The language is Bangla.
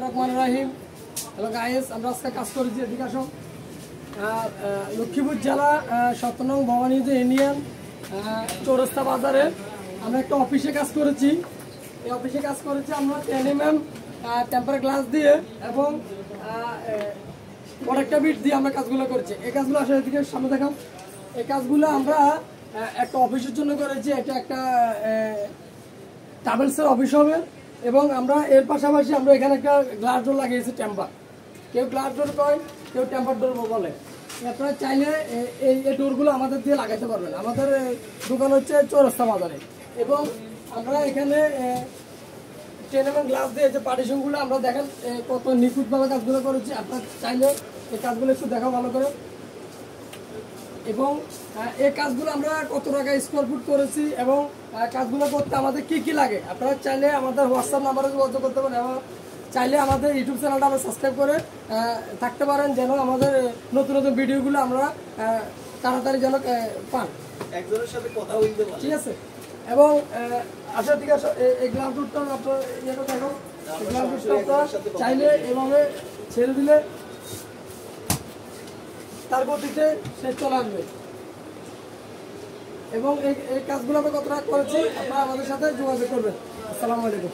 রহমান রাহিম। হ্যালো গাইস, আমরা আজকে কাজ করেছি এদিকে আসো লক্ষ্মীপুর জেলা ৭ নং ভবানীতে ইউনিয়ন চৌরাস্তা বাজারে আমরা একটা অফিসে কাজ করেছি। এই অফিসে কাজ করেছি আমরা 10 mm টেম্পার গ্লাস দিয়ে এবং প্রোডাক্টটা বিট দিয়ে আমরা কাজগুলো করেছি। এই কাজগুলো আসলে এদিকে সামনে দেখাও। এই কাজগুলো আমরা একটা অফিসের জন্য করেছি। এটা একটা ট্রাভেলসের অফিস হবে এবং আমরা এর পাশাপাশি আমরা এখানে একটা গ্লাস ডোর লাগিয়েছি টেম্পার। কেউ গ্লাস ডোর কয়, কেউ টেম্পার ডোর বলে। আপনারা চাইলে এই ডোরগুলো আমাদের দিয়ে লাগাতে পারবেন। আমাদের দোকান হচ্ছে চৌরাস্তা বাজারে এবং আমরা এখানে 10 mm গ্লাস দিয়ে যে পার্টিশনগুলো আমরা দেখেন কত নিখুঁতভাবে কাজগুলো করেছি। আপনারা চাইলে এই কাজগুলো একটু দেখাও ভালো করে। এবং এই কাজগুলো আমরা কত টাকা স্কোয়ার ফুট করেছি এবং কাজগুলো করতে আমাদের কি কি লাগে আপনারা চাইলে আমাদের হোয়াটসঅ্যাপ নাম্বারে যোগাযোগ করতে পারেন এবং চাইলে আমাদের ইউটিউব চ্যানেলটা আমরা সাবস্ক্রাইব করে থাকতে পারেন, যেন আমাদের নতুন নতুন ভিডিওগুলো আমরা তাড়াতাড়ি যেন পান। একজনের সাথে কথা বলতে পারেন, ঠিক আছে? এবং আচ্ছা ঠিক আছে, এই গ্লাস ডোরটা আপনার ইয়েটা দেখো। গ্লাস ডোরটা আপনারা চাইলে এভাবে ছেড়ে দিলে তার গতিতে সে চলে আসবে। এবং এই কাজগুলো আমরা কতটা করেছি আপনারা আমাদের সাথে যোগাযোগ করবেন। আসসালামু আলাইকুম।